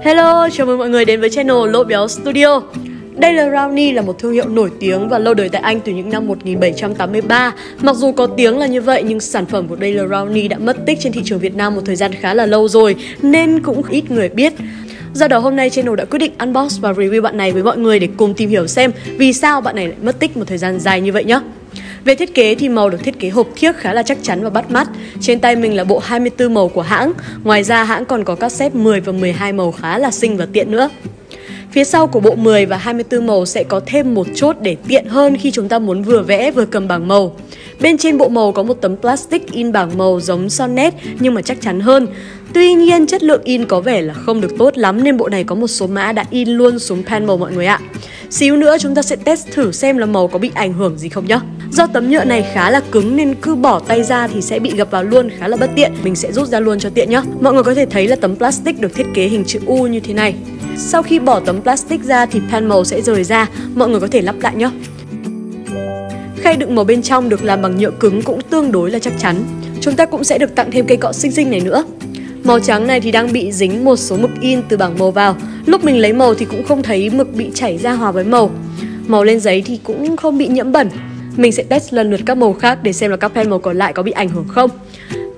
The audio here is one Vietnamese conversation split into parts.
Hello, chào mừng mọi người đến với channel Lỗ Béo Studio. Daily Brownie là một thương hiệu nổi tiếng và lâu đời tại Anh từ những năm 1783. Mặc dù có tiếng là như vậy nhưng sản phẩm của Daily Brownie đã mất tích trên thị trường Việt Nam một thời gian khá là lâu rồi nên cũng ít người biết. Do đó hôm nay channel đã quyết định unbox và review bạn này với mọi người để cùng tìm hiểu xem vì sao bạn này lại mất tích một thời gian dài như vậy nhé. Về thiết kế thì màu được thiết kế hộp thiếc khá là chắc chắn và bắt mắt. Trên tay mình là bộ 24 màu của hãng. Ngoài ra hãng còn có các set 10 và 12 màu khá là xinh và tiện nữa. Phía sau của bộ 10 và 24 màu sẽ có thêm một chốt để tiện hơn khi chúng ta muốn vừa vẽ vừa cầm bảng màu. Bên trên bộ màu có một tấm plastic in bảng màu giống Sonnet nhưng mà chắc chắn hơn. Tuy nhiên chất lượng in có vẻ là không được tốt lắm nên bộ này có một số mã đã in luôn xuống panel mọi người ạ. Xíu nữa chúng ta sẽ test thử xem là màu có bị ảnh hưởng gì không nhá. Do tấm nhựa này khá là cứng nên cứ bỏ tay ra thì sẽ bị gập vào luôn, khá là bất tiện. Mình sẽ rút ra luôn cho tiện nhá. Mọi người có thể thấy là tấm plastic được thiết kế hình chữ U như thế này. Sau khi bỏ tấm plastic ra thì panel sẽ rời ra, mọi người có thể lắp lại nhé. Khay đựng màu bên trong được làm bằng nhựa cứng cũng tương đối là chắc chắn. Chúng ta cũng sẽ được tặng thêm cây cọ xinh xinh này nữa. Màu trắng này thì đang bị dính một số mực in từ bảng màu vào. Lúc mình lấy màu thì cũng không thấy mực bị chảy ra hòa với màu. Màu lên giấy thì cũng không bị nhiễm bẩn. Mình sẽ test lần lượt các màu khác để xem là các panel còn lại có bị ảnh hưởng không.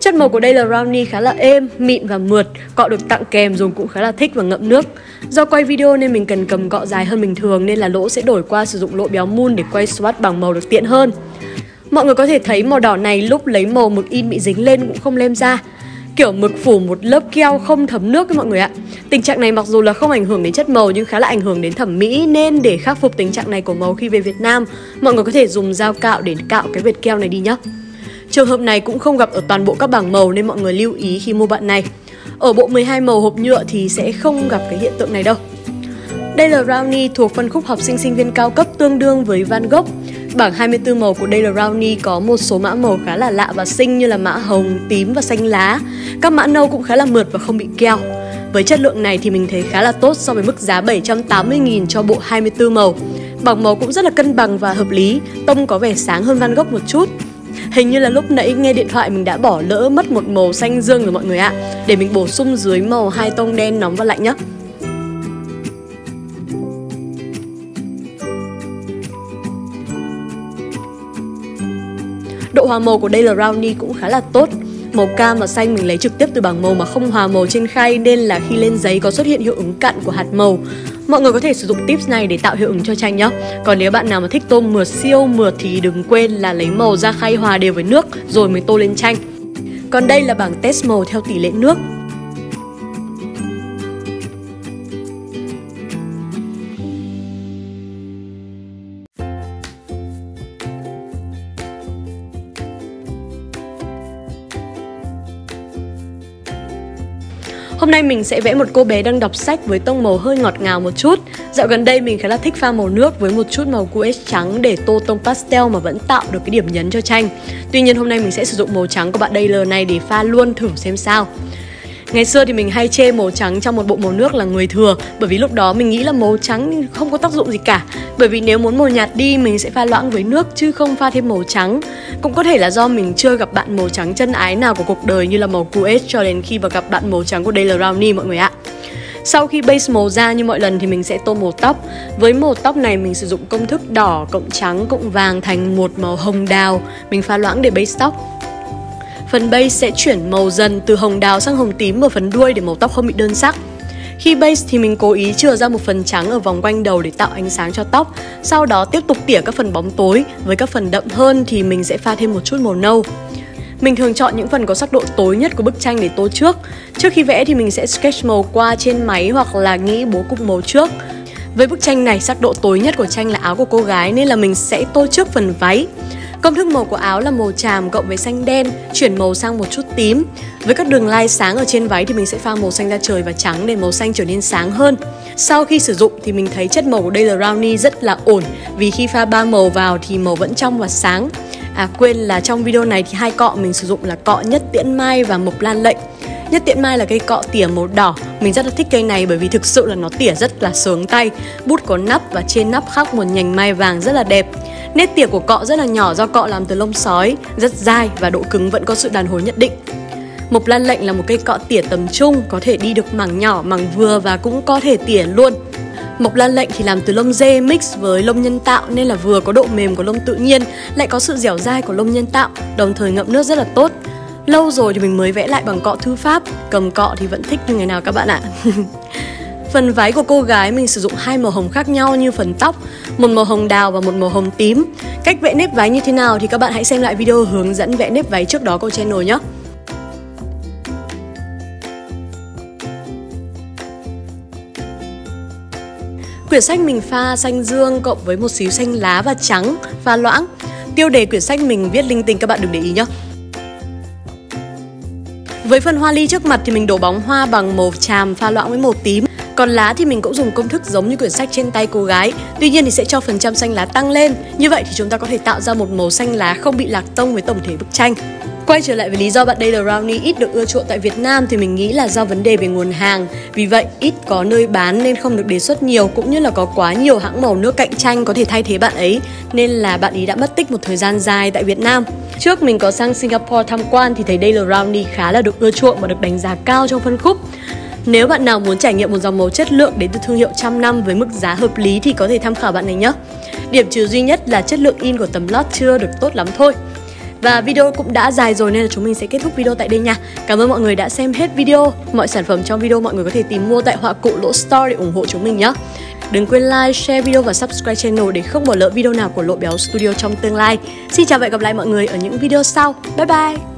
Chất màu của Daily Brownie khá là êm, mịn và mượt. Cọ được tặng kèm dùng cũng khá là thích và ngậm nước. Do quay video nên mình cần cầm cọ dài hơn bình thường nên là Lỗ sẽ đổi qua sử dụng lỗ béo Moon để quay swatch bảng màu được tiện hơn. Mọi người có thể thấy màu đỏ này lúc lấy màu mực in bị dính lên cũng không lem ra. Kiểu mực phủ một lớp keo không thấm nước với mọi người ạ. Tình trạng này mặc dù là không ảnh hưởng đến chất màu nhưng khá là ảnh hưởng đến thẩm mỹ, nên để khắc phục tình trạng này của màu khi về Việt Nam, mọi người có thể dùng dao cạo để cạo cái vệt keo này đi nhé. Trường hợp này cũng không gặp ở toàn bộ các bảng màu nên mọi người lưu ý khi mua bạn này. Ở bộ 12 màu hộp nhựa thì sẽ không gặp cái hiện tượng này đâu. Daily Brownie thuộc phân khúc học sinh sinh viên cao cấp tương đương với Van Gogh. Bảng 24 màu của Daily Brownie có một số mã màu khá là lạ và xinh như là mã hồng, tím và xanh lá. Các mã nâu cũng khá là mượt và không bị keo. Với chất lượng này thì mình thấy khá là tốt so với mức giá 780.000 cho bộ 24 màu. Bảng màu cũng rất là cân bằng và hợp lý, tông có vẻ sáng hơn Van Gogh một chút. Hình như là lúc nãy nghe điện thoại mình đã bỏ lỡ mất một màu xanh dương rồi mọi người ạ. Để mình bổ sung dưới màu hai tông đen nóng và lạnh nhé. Độ hòa màu của Daily Brownie cũng khá là tốt. Màu cam và xanh mình lấy trực tiếp từ bảng màu mà không hòa màu trên khay nên là khi lên giấy có xuất hiện hiệu ứng cặn của hạt màu. Mọi người có thể sử dụng tips này để tạo hiệu ứng cho tranh nhé. Còn nếu bạn nào mà thích tô mượt siêu mượt thì đừng quên là lấy màu ra khay hòa đều với nước rồi mới tô lên tranh. Còn đây là bảng test màu theo tỷ lệ nước. Hôm nay mình sẽ vẽ một cô bé đang đọc sách với tông màu hơi ngọt ngào một chút. Dạo gần đây mình khá là thích pha màu nước với một chút màu QS trắng để tô tông pastel mà vẫn tạo được cái điểm nhấn cho tranh. Tuy nhiên hôm nay mình sẽ sử dụng màu trắng của bạn Daily này để pha luôn thử xem sao. Ngày xưa thì mình hay chê màu trắng trong một bộ màu nước là người thừa, bởi vì lúc đó mình nghĩ là màu trắng không có tác dụng gì cả. Bởi vì nếu muốn màu nhạt đi mình sẽ pha loãng với nước chứ không pha thêm màu trắng. Cũng có thể là do mình chưa gặp bạn màu trắng chân ái nào của cuộc đời như là màu QS cho đến khi mà gặp bạn màu trắng của Daily Brownie mọi người ạ. Sau khi base màu ra như mọi lần thì mình sẽ tô màu tóc. Với màu tóc này mình sử dụng công thức đỏ cộng trắng cộng vàng thành một màu hồng đào. Mình pha loãng để base tóc. Phần base sẽ chuyển màu dần từ hồng đào sang hồng tím ở phần đuôi để màu tóc không bị đơn sắc. Khi base thì mình cố ý chừa ra một phần trắng ở vòng quanh đầu để tạo ánh sáng cho tóc. Sau đó tiếp tục tỉa các phần bóng tối. Với các phần đậm hơn thì mình sẽ pha thêm một chút màu nâu. Mình thường chọn những phần có sắc độ tối nhất của bức tranh để tô trước. Trước khi vẽ thì mình sẽ sketch màu qua trên máy hoặc là nghĩ bố cục màu trước. Với bức tranh này, sắc độ tối nhất của tranh là áo của cô gái nên là mình sẽ tô trước phần váy. Công thức màu của áo là màu tràm cộng với xanh đen, chuyển màu sang một chút tím. Với các đường line sáng ở trên váy thì mình sẽ pha màu xanh da trời và trắng để màu xanh trở nên sáng hơn. Sau khi sử dụng thì mình thấy chất màu của Daily Brownie rất là ổn, vì khi pha 3 màu vào thì màu vẫn trong và sáng. Quên là trong video này thì hai cọ mình sử dụng là cọ Nhất Tiễn Mai và Mộc Lan Lệnh. Nhất Tiễn Mai là cây cọ tỉa màu đỏ. Mình rất là thích cây này bởi vì thực sự là nó tỉa rất là sướng tay. Bút có nắp và trên nắp khắc một nhành mai vàng rất là đẹp. Nét tỉa của cọ rất là nhỏ do cọ làm từ lông sói, rất dai và độ cứng vẫn có sự đàn hồi nhất định. Mộc lan lệnh là một cây cọ tỉa tầm trung, có thể đi được mảng nhỏ, mảng vừa và cũng có thể tỉa luôn. Mộc lan lệnh thì làm từ lông dê mix với lông nhân tạo nên là vừa có độ mềm của lông tự nhiên, lại có sự dẻo dai của lông nhân tạo, đồng thời ngậm nước rất là tốt. Lâu rồi thì mình mới vẽ lại bằng cọ thư pháp, cầm cọ thì vẫn thích như ngày nào các bạn ạ. Phần váy của cô gái mình sử dụng 2 màu hồng khác nhau như phần tóc, một màu hồng đào và một màu hồng tím. Cách vẽ nếp váy như thế nào thì các bạn hãy xem lại video hướng dẫn vẽ nếp váy trước đó của channel nhé. Quyển sách mình pha xanh dương cộng với một xíu xanh lá và trắng pha loãng. Tiêu đề quyển sách mình viết linh tinh, các bạn đừng để ý nhé. Với phần hoa ly trước mặt thì mình đổ bóng hoa bằng màu tràm pha loãng với màu tím. Còn lá thì mình cũng dùng công thức giống như quyển sách trên tay cô gái. Tuy nhiên thì sẽ cho phần trăm xanh lá tăng lên. Như vậy thì chúng ta có thể tạo ra một màu xanh lá không bị lạc tông với tổng thể bức tranh. Quay trở lại với lý do bạn Daily Brownie ít được ưa chuộng tại Việt Nam thì mình nghĩ là do vấn đề về nguồn hàng. Vì vậy ít có nơi bán nên không được đề xuất nhiều, cũng như là có quá nhiều hãng màu nước cạnh tranh có thể thay thế bạn ấy, nên là bạn ấy đã mất tích một thời gian dài tại Việt Nam. Trước mình có sang Singapore tham quan thì thấy Daily Brownie khá là được ưa chuộng và được đánh giá cao trong phân khúc. Nếu bạn nào muốn trải nghiệm một dòng màu chất lượng đến từ thương hiệu trăm năm với mức giá hợp lý thì có thể tham khảo bạn này nhé. Điểm trừ duy nhất là chất lượng in của tấm lót chưa được tốt lắm thôi. Và video cũng đã dài rồi nên là chúng mình sẽ kết thúc video tại đây nha. Cảm ơn mọi người đã xem hết video. Mọi sản phẩm trong video mọi người có thể tìm mua tại Họa Cụ Lỗ Store để ủng hộ chúng mình nhé. Đừng quên like, share video và subscribe channel để không bỏ lỡ video nào của Lộ Béo Studio trong tương lai. Xin chào và hẹn gặp lại mọi người ở những video sau. Bye bye!